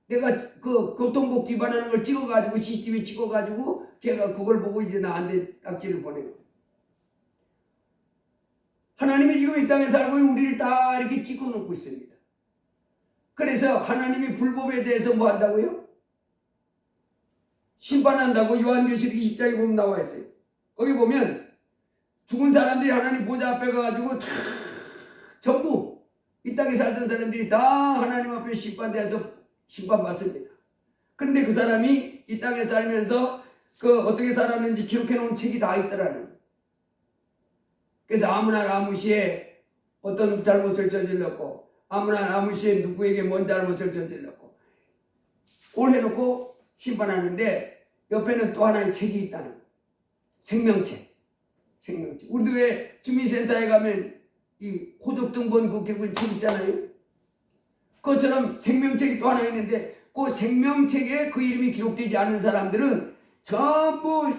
내가 그 교통법 위반하는 걸 찍어가지고 CCTV 찍어가지고 걔가 그걸 보고 이제 나한테 딱지를 보내요. 하나님이 지금 이 땅에 살고 우리를 다 이렇게 찍어놓고 있습니다. 그래서 하나님이 불법에 대해서 뭐 한다고요? 심판한다고 요한계시록 20장에 보면 나와 있어요. 거기 보면 죽은 사람들이 하나님 보좌 앞에 가가지고 전부 이 땅에 살던 사람들이 다 하나님 앞에 심판대에서 심판받습니다. 그런데 그 사람이 이 땅에 살면서 어떻게 살았는지 기록해 놓은 책이 다 있더라는. 그래서 아무나 아무 시에 어떤 잘못을 저질렀고 아무나 아무 시에 누구에게 뭔 잘못을 저질렀고 올 해놓고 심판하는데 옆에는 또 하나의 책이 있다는. 생명책. 우리도 왜 주민센터에 가면 이 호적 등본 그 기록은 책 있잖아요. 그것처럼 생명책이 또 하나 있는데 그 생명책에 그 이름이 기록되지 않은 사람들은 전부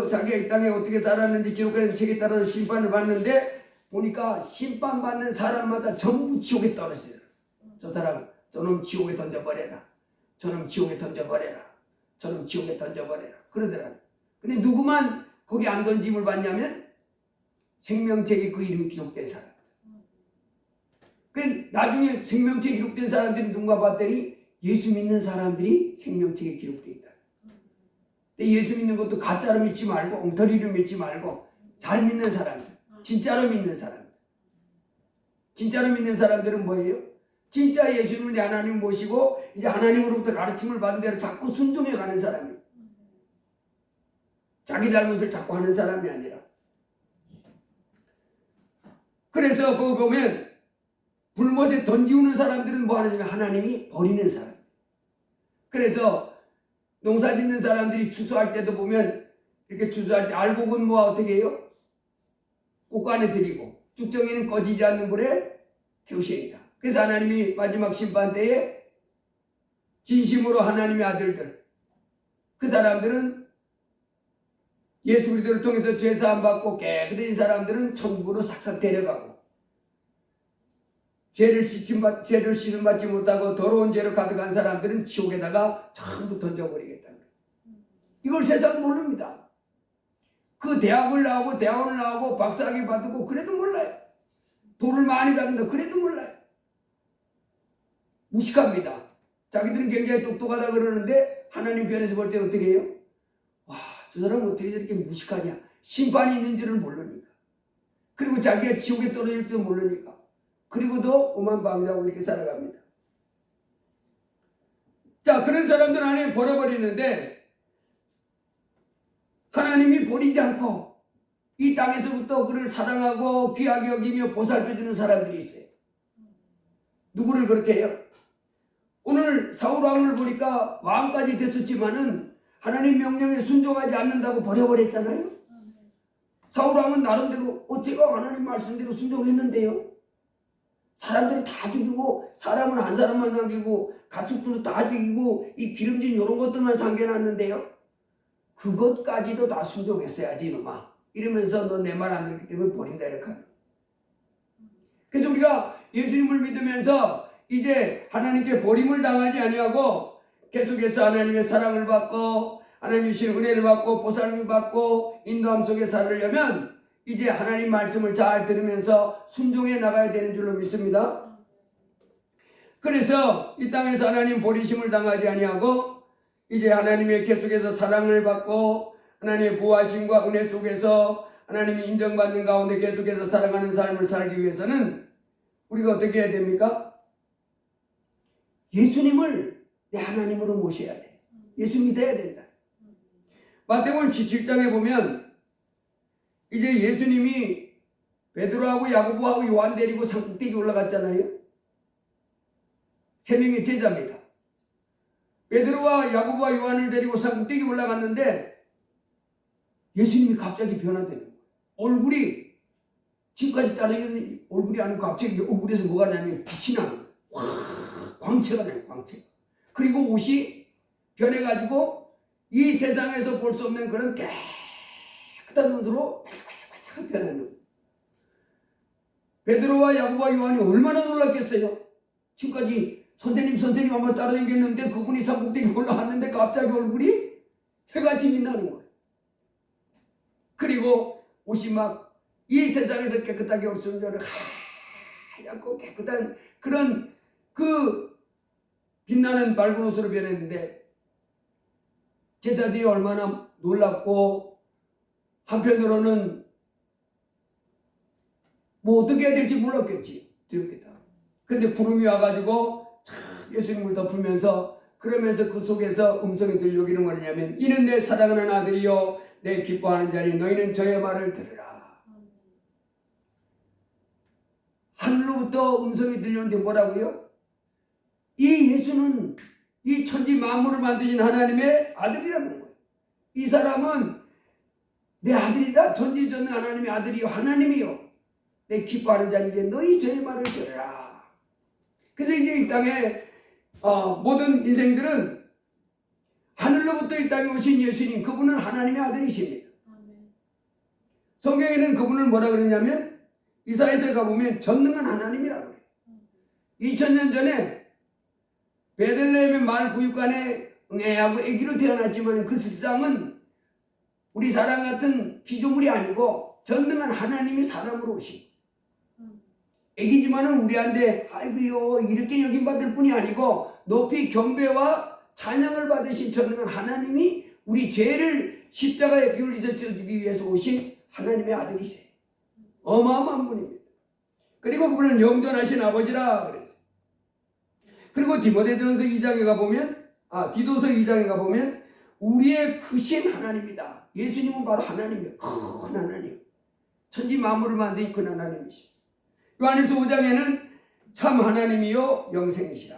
자기가 이 땅에 어떻게 살았는지 기록하는 책에 따라서 심판을 받는데 보니까 심판받는 사람마다 전부 지옥에 떨어져요. 저 사람 저놈 지옥에 던져버려라. 저놈 지옥에 던져버려라. 저놈 지옥에 던져버려라. 그러더라고요. 근데 누구만 거기 안 던짐을 받냐면 생명책에 그 이름이 기록된 사람. 그 나중에 생명책에 기록된 사람들이 누군가 봤더니 예수 믿는 사람들이 생명책에 기록되어 있다. 근데 예수 믿는 것도 가짜로 믿지 말고 엉터리로 믿지 말고 잘 믿는 사람들, 진짜로 믿는 사람들. 진짜로 믿는 사람들은 뭐예요? 진짜 예수님을 내 하나님 모시고 이제 하나님으로부터 가르침을 받은 대로 자꾸 순종해 가는 사람이에요. 자기 잘못을 자꾸 하는 사람이 아니라. 그래서 그거 보면 불못에 던지우는 사람들은 뭐 하냐면 하나님이 버리는 사람. 그래서 농사 짓는 사람들이 추수할 때도 보면 이렇게 추수할 때 알곡은 뭐 어떻게 해요? 꽃간에 드리고 쭉정이는 꺼지지 않는 불에 태우시리라. 그래서 하나님이 마지막 심판 때에 진심으로 하나님의 아들들, 그 사람들은 예수 그리스도를 통해서 죄 사함 받고 깨끗해진 사람들은 천국으로 싹싹 데려가고, 죄를 씻음 받지 못하고 더러운 죄로 가득한 사람들은 지옥에다가 전부 던져버리겠다. 이걸 세상은 모릅니다. 그 대학을 나오고 대학원을 나오고 박사학위 받고 그래도 몰라요. 돈을 많이 받는다 그래도 몰라요. 무식합니다. 자기들은 굉장히 똑똑하다 그러는데 하나님 편에서 볼 때는 어떻게 해요? 와, 저 사람은 어떻게 저렇게 무식하냐. 심판이 있는 줄을 모르니까. 그리고 자기가 지옥에 떨어질 줄 모르니까. 그리고도 오만방자하고 이렇게 살아갑니다. 자, 그런 사람들 하나님 버려버리는데 하나님이 버리지 않고 이 땅에서부터 그를 사랑하고 귀하게 여기며 보살펴주는 사람들이 있어요. 누구를 그렇게 해요? 오늘 사울왕을 보니까 왕까지 됐었지만은 하나님 명령에 순종하지 않는다고 버려버렸잖아요. 사울왕은 나름대로 제가 하나님 말씀대로 순종했는데요. 사람들을 다 죽이고 사람은 한 사람만 남기고 가축들도 다 죽이고 이 기름진 이런 것들만 상겨놨는데요. 그것까지도 다 순종했어야지 이놈아. 이러면서 너 내 말 안 듣기 때문에 버린다 이렇게 하는. 그래서 우리가 예수님을 믿으면서 이제 하나님께 버림을 당하지 아니하고 계속해서 하나님의 사랑을 받고 하나님의 신 은혜를 받고 보살핌을 받고 인도함 속에 살으려면 이제 하나님 말씀을 잘 들으면서 순종해 나가야 되는 줄로 믿습니다. 그래서 이 땅에서 하나님 버리심을 당하지 아니하고 이제 하나님의 계속해서 사랑을 받고 하나님의 보호하심과 은혜 속에서 하나님이 인정받는 가운데 계속해서 살아가는 삶을 살기 위해서는 우리가 어떻게 해야 됩니까? 예수님을 내 하나님으로 모셔야 돼. 예수 믿어야 된다. 마태복음 17장에 보면 이제 예수님이 베드로하고 야고보하고 요한 데리고 산꼭대기 올라갔잖아요. 세 명의 제자입니다. 베드로와 야고보와 요한을 데리고 산꼭대기 올라갔는데 예수님이 갑자기 변화되는 거예요. 얼굴이 지금까지 따르는 얼굴이 아니고 갑자기 얼굴에서 뭐가 나면 빛이 나는 거예요. 확 광채가 나요. 광채가. 그리고 옷이 변해가지고 이 세상에서 볼 수 없는 그런 깨끗한 눈으로 반짝반짝 변하는 거예요. 베드로와 야고보와 요한이 얼마나 놀랐겠어요. 지금까지 선생님 한번 따라다녔는데 그분이 산꼭대기 올라갔는데 갑자기 얼굴이 해같이 빛나는 거예요. 그리고 옷이 막 이 세상에서 깨끗하게 없는 줄 하얗고 깨끗한 그런 그 빛나는 맑은 옷으로 변했는데 제자들이 얼마나 놀랍고 한편으로는 뭐 어떻게 해야 될지 몰랐겠지. 그런데 구름이 와가지고 예수님을 덮으면서 그러면서 그 속에서 음성이 들려오기를 뭐냐면 이는 내 사랑하는 아들이요 내 기뻐하는 자니 너희는 저의 말을 들으라. 하늘로부터 음성이 들려오는데 뭐라고요? 이 예수는 이 천지 만물을 만드신 하나님의 아들이라는 거예요. 이 사람은 내 아들이다. 전지전능 하나님의 아들이요 하나님이요 내 기뻐하는 자니 이제 너희 저의 말을 들으라. 그래서 이제 이 땅에 모든 인생들은 하늘로부터 이 땅에 오신 예수님 그분은 하나님의 아들이십니다. 성경에는 그분을 뭐라 그러냐면 이사야서에 가보면 전능한 하나님이라고 그래요. 2000년 전에 베들레헴의 마을 부육간에 응애하고 아기로 태어났지만 그 세상은 우리 사람 같은 피조물이 아니고 전능한 하나님이 사람으로 오신 아기지만은 우리한테 아이고요 이렇게 여김받을 뿐이 아니고 높이 경배와 찬양을 받으신 전능한 하나님이 우리 죄를 십자가에 피 흘리셔 주기 위해서 오신 하나님의 아들이세요. 어마어마한 분입니다. 그리고 그분은 영존하신 아버지라 그랬어요. 그리고 디모데전서 2장에 가보면 디도서 2장에 가보면 우리의 크신 하나님이다. 예수님은 바로 하나님이에요. 큰 하나님. 천지 만물을 만든 큰 하나님이시죠. 요한일서 5장에는 참 하나님이요 영생이시라.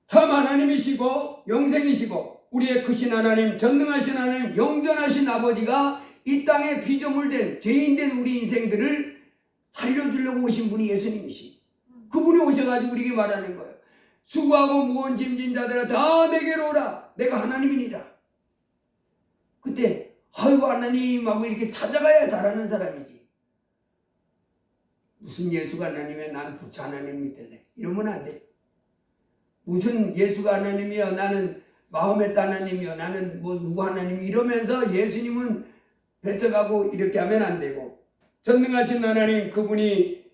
참 하나님이시고 영생이시고 우리의 크신 하나님 전능하신 하나님 영존하신 아버지가 이 땅에 피조물된 죄인된 우리 인생들을 살려주려고 오신 분이 예수님이십니다. 그분이 오셔가지고 우리에게 말하는 거예요. 수고하고 무거운 짐진 자들아 다 내게로 오라. 내가 하나님이니라. 그때 아이고 하나님하고 이렇게 찾아가야 잘하는 사람이지. 무슨 예수가 하나님이야 난 부처 하나님 믿을래. 이러면 안 돼. 무슨 예수가 하나님이야 나는 마호메트 하나님이야 나는 뭐 누구 하나님이 이러면서 예수님은 배척하고 이렇게 하면 안 되고, 전능하신 하나님 그분이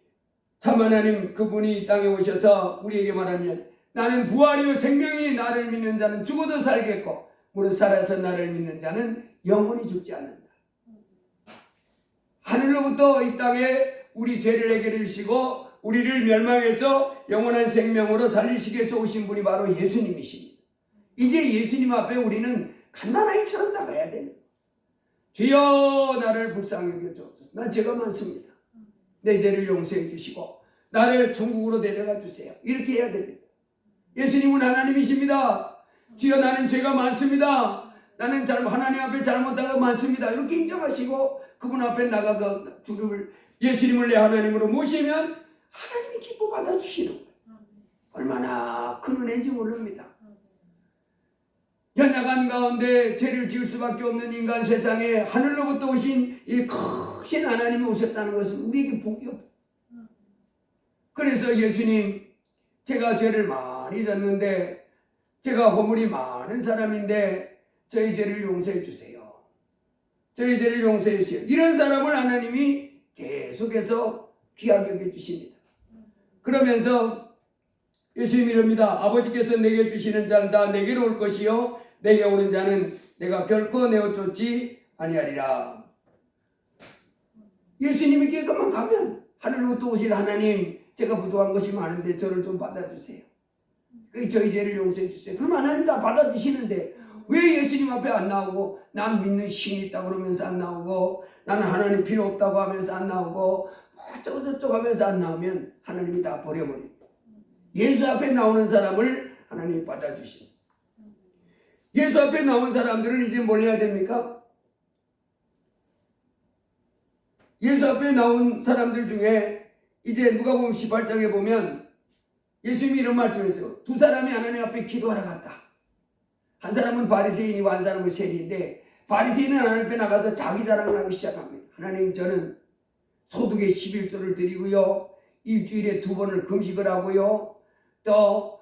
참 하나님 그분이 이 땅에 오셔서 우리에게 말하면 나는 부활이요 생명이니 나를 믿는 자는 죽어도 살겠고 무릇 살아서 나를 믿는 자는 영원히 죽지 않는다. 하늘로부터 이 땅에 우리 죄를 해결해 주시고 우리를 멸망해서 영원한 생명으로 살리시기 위해서 오신 분이 바로 예수님이십니다. 이제 예수님 앞에 우리는 갓난아이처럼 나가야 되는 거예요. 주여 나를 불쌍히 여겨주옵소서. 난 죄가 많습니다. 내 죄를 용서해 주시고 나를 천국으로 데려가 주세요. 이렇게 해야 됩니다. 예수님은 하나님이십니다. 주여 나는 죄가 많습니다. 나는 하나님 앞에 잘못한 거 많습니다. 이렇게 인정하시고 그분 앞에 나가가 주를 예수님을 내 하나님으로 모시면 하나님이 기뻐 받아주시는 거예요. 얼마나 큰 은혜인지 모릅니다. 연약한 가운데 죄를 지을 수밖에 없는 인간 세상에 하늘로부터 오신 이 크신 하나님이 오셨다는 것은 우리에게 복이 없어요. 그래서 예수님 제가 죄를 많이 졌는데 제가 허물이 많은 사람인데 저희 죄를 용서해 주세요. 저희 죄를 용서해 주세요. 이런 사람을 하나님이 계속해서 귀하게 여겨주십니다. 그러면서 예수님이 이럽니다. 아버지께서 내게 주시는 자는 다 내게로 올 것이요 내게 오는 자는 내가 결코 내어 쫓지 아니하리라. 예수님에게만 가면 하늘로부터 오신 하나님 제가 부족한 것이 많은데 저를 좀 받아주세요. 저희 죄를 용서해 주세요. 그럼 하나님 다 받아주시는데 왜 예수님 앞에 안 나오고 난 믿는 신이 있다고 그러면서 안 나오고 나는 하나님 필요 없다고 하면서 안 나오고 어쩌고저쩌고 하면서 안 나오면 하나님이 다 버려버립니다. 예수 앞에 나오는 사람을 하나님이 받아주십니다. 예수 앞에 나온 사람들은 이제 뭘 해야 됩니까? 예수 앞에 나온 사람들 중에 이제 누가복음 18장에 보면 예수님이 이런 말씀했어요. 두 사람이 하나님 앞에 기도하러 갔다. 한 사람은 바리새인이고 한 사람은 세리인데 바리새인은 하나님 앞에 나가서 자기 자랑을 하기 시작합니다. 하나님 저는 소득의 11조를 드리고요. 일주일에 2번을 금식을 하고요. 또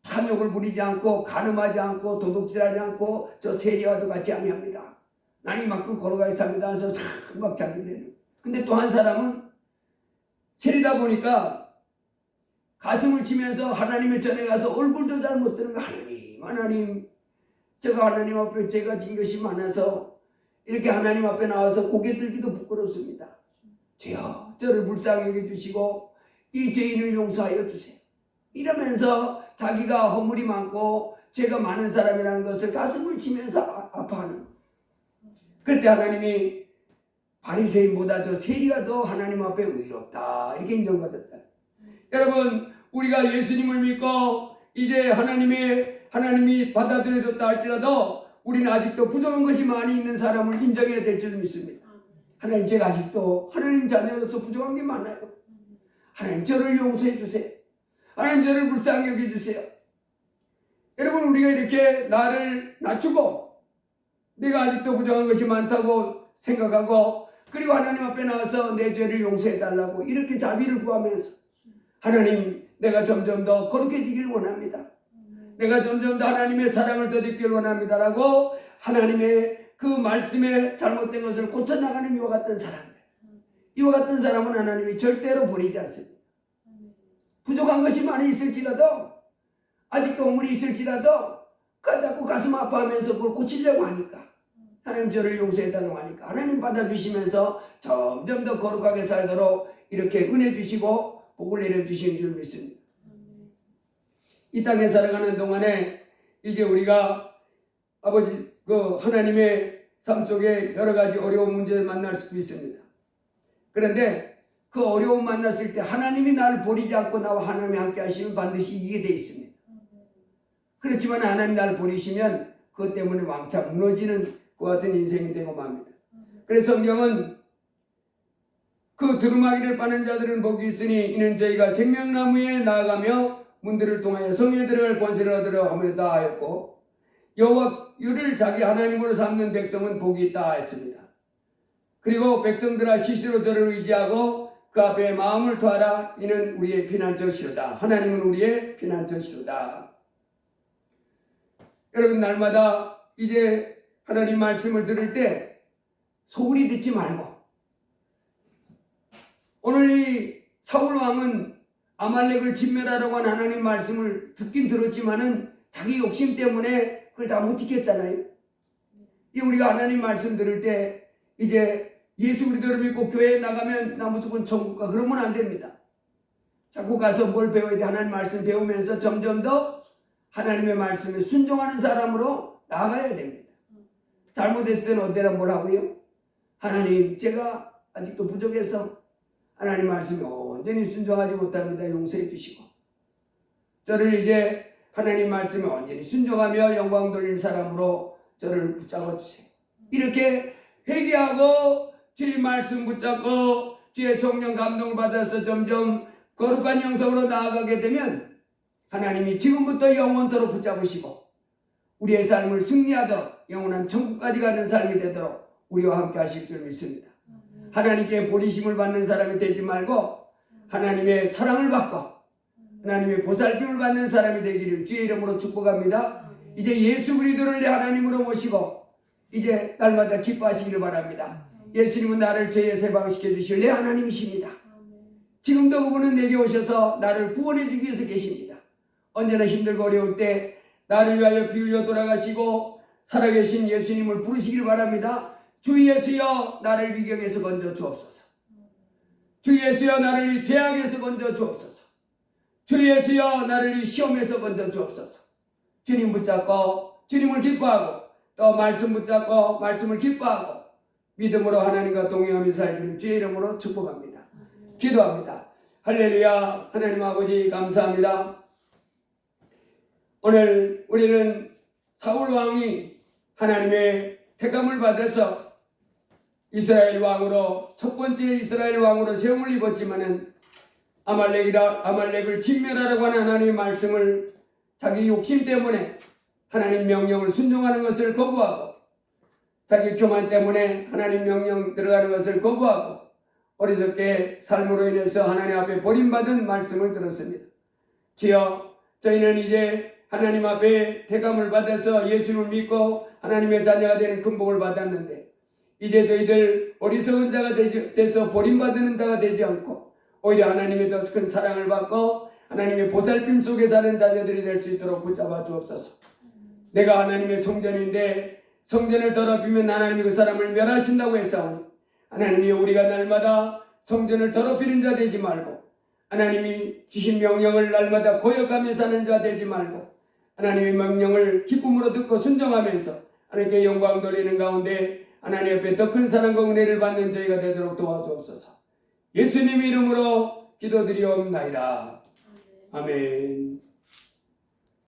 탐욕을 부리지 않고 간음하지 않고 도둑질하지 않고 저 세리와도 같이 아니합니다. 나는 이만큼 걸어가야 삽니다 하면서 막 자기를 내는. 근데 또 한 사람은 세리다 보니까 가슴을 치면서 하나님의 전에 가서 얼굴도 잘 못 드는 거. 하나님 제가 하나님 앞에 제가 진 것이 많아서 이렇게 하나님 앞에 나와서 고개 들기도 부끄럽습니다. 주여 저를 불쌍히 여겨주시고 이 죄인을 용서하여 주세요. 이러면서 자기가 허물이 많고 죄가 많은 사람이라는 것을 가슴을 치면서 아파하는 거예요. 그때 하나님이 바리새인보다 저 세리가 더 하나님 앞에 의롭다 이렇게 인정받았다. 여러분 우리가 예수님을 믿고 이제 하나님이 받아들여줬다 할지라도 우리는 아직도 부족한 것이 많이 있는 사람을 인정해야 될 줄 믿습니다. 하나님 제가 아직도 하나님 자녀로서 부족한 게 많아요. 하나님 저를 용서해 주세요. 하나님 저를 불쌍히 여겨주세요. 여러분 우리가 이렇게 나를 낮추고 내가 아직도 부족한 것이 많다고 생각하고 그리고 하나님 앞에 나와서 내 죄를 용서해 달라고 이렇게 자비를 구하면서 하나님 내가 점점 더 거룩해지길 원합니다. 내가 점점 더 하나님의 사랑을 더듬길 원합니다라고 하나님의 그 말씀에 잘못된 것을 고쳐나가는 이와 같은 사람들, 이와 같은 사람은 하나님이 절대로 버리지 않습니다. 부족한 것이 많이 있을지라도 아직도 허물이 있을지라도 자꾸 가슴 아파하면서 그걸 고치려고 하니까 하나님 저를 용서해달라고 하니까 하나님 받아주시면서 점점 더 거룩하게 살도록 이렇게 은혜 주시고 복을 내려주시는 줄 믿습니다. 이 땅에 살아가는 동안에 이제 우리가 아버지 하나님의 삶 속에 여러 가지 어려운 문제를 만날 수도 있습니다. 그런데 그 어려움 만났을 때 하나님이 나를 버리지 않고 나와 하나님이 함께 하시면 반드시 이기게 되어 있습니다. 그렇지만 하나님 나를 버리시면 그것 때문에 왕창 무너지는 그 그와 같은 인생이 되고 맙니다. 그래서 성경은 그 두루마기를 빠는 자들은 복이 있으니 이는 저희가 생명나무에 나아가며 문들을 통하여 성에 들어갈 권세를 얻으려 함이다 하였고 여호와를 자기 하나님으로 삼는 백성은 복이 있다 했습니다. 그리고 백성들아 시시로 저를 의지하고 그 앞에 마음을 토하라. 이는 우리의 피난처시로다. 하나님은 우리의 피난처시로다. 여러분 날마다 이제 하나님 말씀을 들을 때 소홀히 듣지 말고 오늘 이 사울 왕은 아말렉을 진멸하라고 한 하나님 말씀을 듣긴 들었지만은 자기 욕심 때문에 그걸 다 못 지켰잖아요. 이 우리가 하나님 말씀 들을 때 이제 예수 그리스도를 믿고 교회에 나가면 나 무조건 천국 가 그러면 안 됩니다. 자꾸 가서 뭘 배워야 돼? 하나님 말씀 배우면서 점점 더 하나님의 말씀에 순종하는 사람으로 나아가야 됩니다. 잘못했을 때는 어때나 뭘 하고요? 하나님 제가 아직도 부족해서 하나님 말씀에 온전히 순종하지 못합니다. 용서해 주시고 저를 이제 하나님 말씀에 온전히 순종하며 영광 돌리는 사람으로 저를 붙잡아 주세요. 이렇게 회개하고 주의 말씀 붙잡고 주의 성령 감동을 받아서 점점 거룩한 영성으로 나아가게 되면 하나님이 지금부터 영원토록 붙잡으시고 우리의 삶을 승리하도록 영원한 천국까지 가는 삶이 되도록 우리와 함께 하실 줄 믿습니다. 하나님께 보리심을 받는 사람이 되지 말고 하나님의 사랑을 받고 하나님의 보살핌을 받는 사람이 되기를 주의 이름으로 축복합니다. 이제 예수 그리스도를 내 하나님으로 모시고 이제 날마다 기뻐하시기를 바랍니다. 예수님은 나를 죄에서 해방시켜 주실 내 하나님이십니다. 지금도 그분은 내게 오셔서 나를 구원해 주기 위해서 계십니다. 언제나 힘들고 어려울 때 나를 위하여 피 흘려 돌아가시고 살아계신 예수님을 부르시길 바랍니다. 주 예수여 나를 위경에서 건져 주옵소서. 주 예수여 나를 이 죄악에서 건져 주옵소서. 주 예수여 나를 이 시험에서 건져 주옵소서. 주님 붙잡고 주님을 기뻐하고 또 말씀 붙잡고 말씀을 기뻐하고 믿음으로 하나님과 동행하며 살기를 주의 이름으로 축복합니다. 기도합니다. 할렐루야. 하나님 아버지 감사합니다. 오늘 우리는 사울 왕이 하나님의 택감을 받아서 이스라엘 왕으로 첫 번째 이스라엘 왕으로 세움을 입었지만은 아말렉을 진멸하라고 하는 하나님의 말씀을 자기 욕심 때문에 하나님 명령을 순종하는 것을 거부하고 자기 교만 때문에 하나님 명령 들어가는 것을 거부하고 어리석게 삶으로 인해서 하나님 앞에 버림받은 말씀을 들었습니다. 주여 저희는 이제 하나님 앞에 택감을 받아서 예수를 믿고 하나님의 자녀가 되는 큰 복을 받았는데 이제 저희들 어리석은 자가 돼서 버림받는 자가 되지 않고 오히려 하나님의 더 큰 사랑을 받고 하나님의 보살핌 속에 사는 자녀들이 될 수 있도록 붙잡아 주옵소서. 내가 하나님의 성전인데 성전을 더럽히면 하나님이 그 사람을 멸하신다고 했사오니 하나님이 우리가 날마다 성전을 더럽히는 자 되지 말고 하나님이 주신 명령을 날마다 고역하며 사는 자 되지 말고 하나님의 명령을 기쁨으로 듣고 순종하면서 하나님께 영광 돌리는 가운데 하나님 앞에 더 큰 사랑과 은혜를 받는 저희가 되도록 도와주옵소서. 예수님 이름으로 기도드리옵나이다. 아멘.